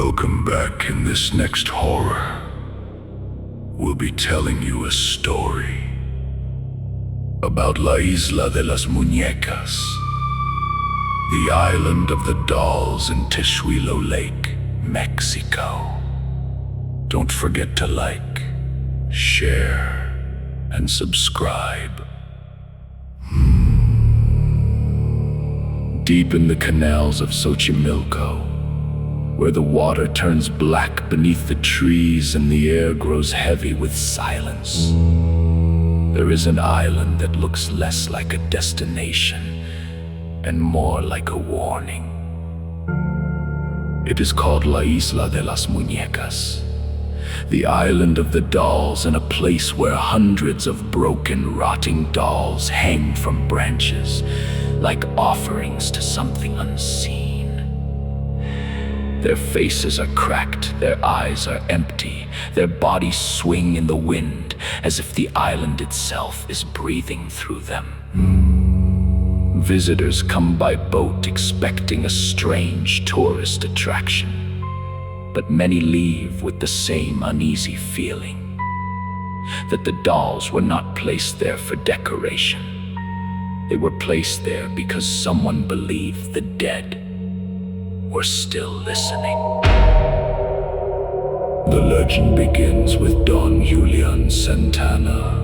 Welcome back. In this next horror, we'll be telling you a story about La Isla de las Muñecas, the island of the dolls in Teshuilo Lake, Mexico. Don't forget to like, share, and subscribe. Deep in the canals of Xochimilco, where the water turns black beneath the trees and the air grows heavy with silence, there is an island that looks less like a destination and more like a warning. It is called La Isla de las Muñecas, the island of the dolls, and a place where hundreds of broken, rotting dolls hang from branches like offerings to something unseen. Their faces are cracked, their eyes are empty, their bodies swing in the wind as if the island itself is breathing through them. Visitors come by boat expecting a strange tourist attraction, but many leave with the same uneasy feeling that the dolls were not placed there for decoration. They were placed there because someone believed the dead were still listening. The legend begins with Don Julian Santana,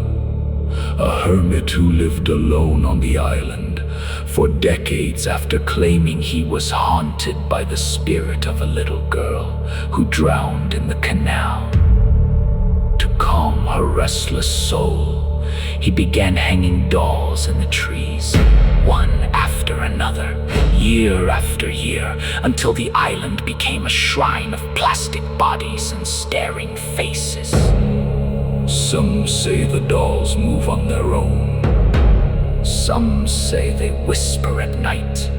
a hermit who lived alone on the island for decades after claiming he was haunted by the spirit of a little girl who drowned in the canal. To calm her restless soul, he began hanging dolls in the trees, one after another, year after year, until the island became a shrine of plastic bodies and staring faces. Some say the dolls move on their own. Some say they whisper at night.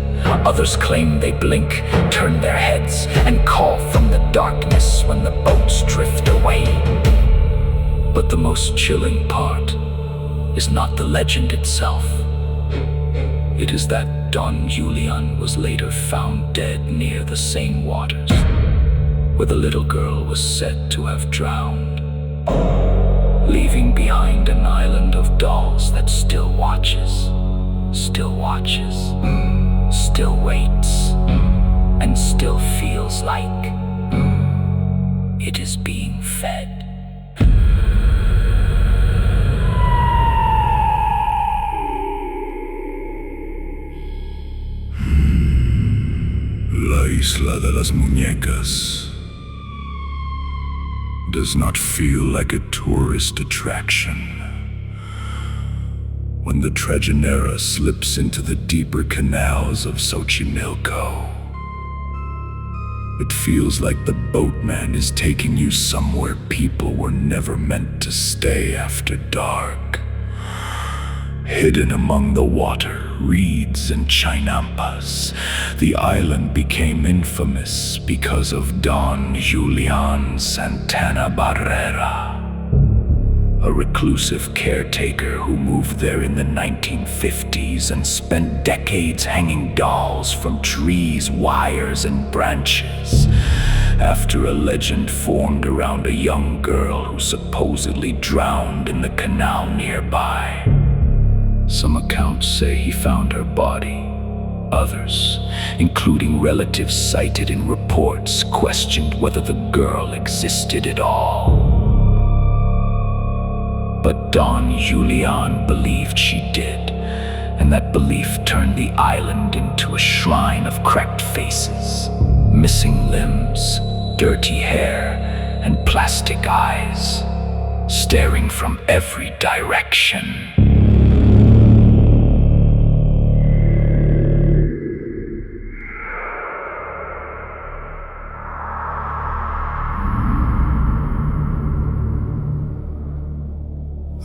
Others claim they blink, turn their heads, and call from the darkness when the boats drift away. But the most chilling part is not the legend itself. It is that Don Julian was later found dead near the same waters where the little girl was said to have drowned, leaving behind an island of dolls that still watches, still waits, and still feels like it is being fed. La Isla de las Muñecas does not feel like a tourist attraction. When the Trajinera slips into the deeper canals of Xochimilco, it feels like the boatman is taking you somewhere people were never meant to stay after dark. Hidden among the water, reeds and chinampas, the island became infamous because of Don Julian Santana Barrera, a reclusive caretaker who moved there in the 1950s and spent decades hanging dolls from trees, wires, and branches after a legend formed around a young girl who supposedly drowned in the canal nearby. Some accounts say he found her body. Others, including relatives cited in reports, questioned whether the girl existed at all. But Don Julian believed she did, and that belief turned the island into a shrine of cracked faces, missing limbs, dirty hair, and plastic eyes, staring from every direction.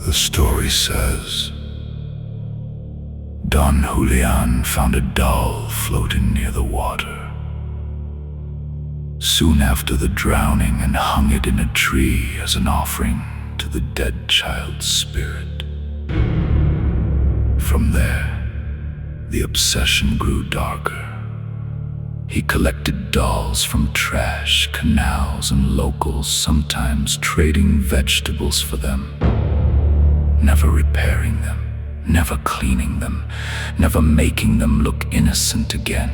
The story says, Don Julian found a doll floating near the water soon after the drowning and hung it in a tree as an offering to the dead child's spirit. From there, the obsession grew darker. He collected dolls from trash, canals, and locals, sometimes trading vegetables for them, never repairing them, never cleaning them, never making them look innocent again.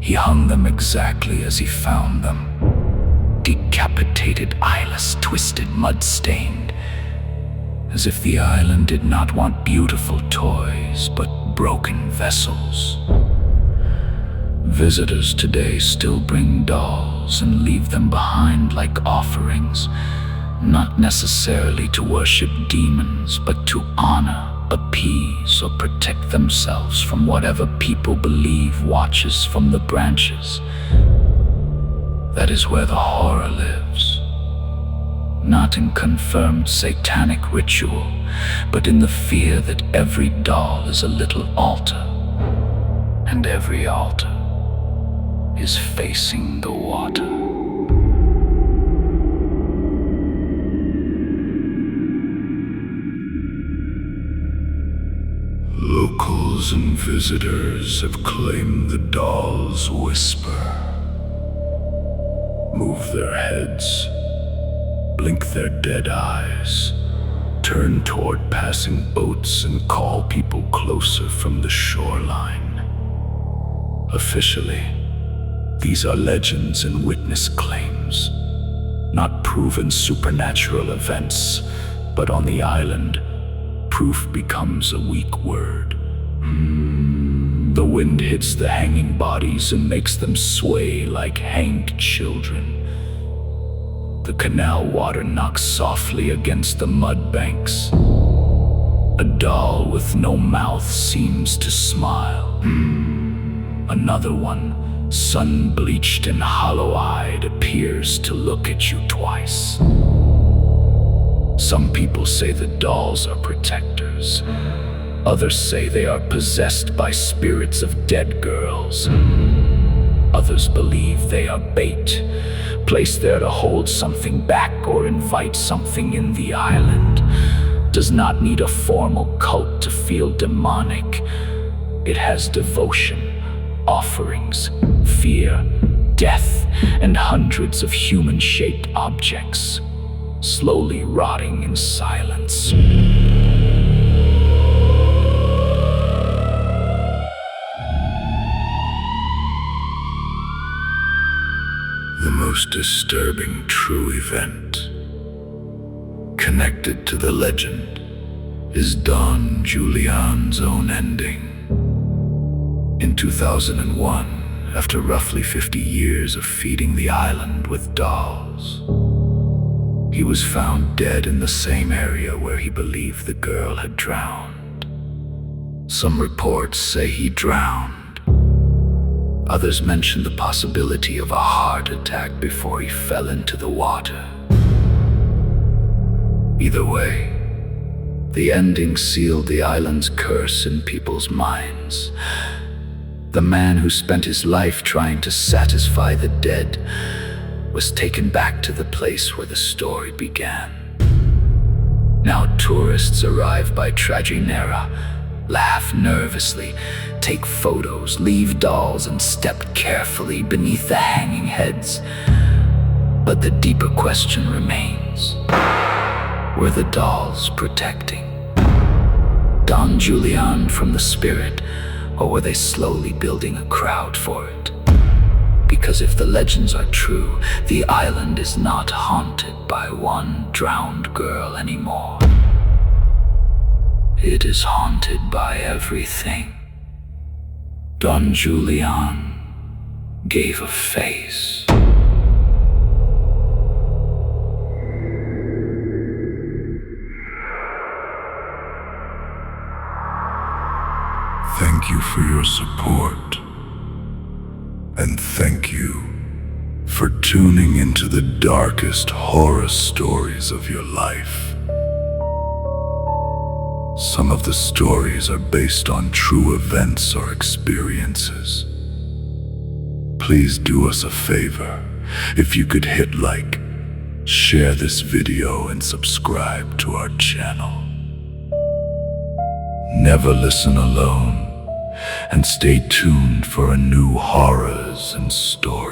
He hung them exactly as he found them, decapitated, eyeless, twisted, mud-stained, as if the island did not want beautiful toys, but broken vessels. Visitors today still bring dolls and leave them behind like offerings, not necessarily to worship demons, but to honor, appease, or protect themselves from whatever people believe watches from the branches. That is where the horror lives. Not in confirmed satanic ritual, but in the fear that every doll is a little altar, and every altar is facing the water. Locals and visitors have claimed the dolls whisper, move their heads, blink their dead eyes, turn toward passing boats, and call people closer from the shoreline. Officially, these are legends and witness claims, not proven supernatural events, but on the island, proof becomes a weak word. The wind hits the hanging bodies and makes them sway like hanged children. The canal water knocks softly against the mud banks. A doll with no mouth seems to smile. Another one, sun-bleached and hollow-eyed, appears to look at you twice. Some people say the dolls are protectors. Others say they are possessed by spirits of dead girls. Others believe they are bait, placed there to hold something back or invite something in. The island does not need a formal cult to feel demonic. It has devotion, offerings, fear, death, and hundreds of human-shaped objects, slowly rotting in silence. The most disturbing true event connected to the legend is Don Julian's own ending. In 2001, after roughly 50 years of feeding the island with dolls, he was found dead in the same area where he believed the girl had drowned. Some reports say he drowned. Others mention the possibility of a heart attack before he fell into the water. Either way, the ending sealed the island's curse in people's minds. The man who spent his life trying to satisfy the dead was taken back to the place where the story began. Now tourists arrive by Trajinera, laugh nervously, take photos, leave dolls, and step carefully beneath the hanging heads. But the deeper question remains. Were the dolls protecting Don Julian from the spirit, or were they slowly building a crowd for it? Because if the legends are true, the island is not haunted by one drowned girl anymore. It is haunted by everything. Don Julian gave a face. Thank you for your support. And thank you for tuning into the darkest horror stories of your life. Some of the stories are based on true events or experiences. Please do us a favor. If you could hit like, share this video, and subscribe to our channel. Never listen alone. and stay tuned for a new horrors and stories.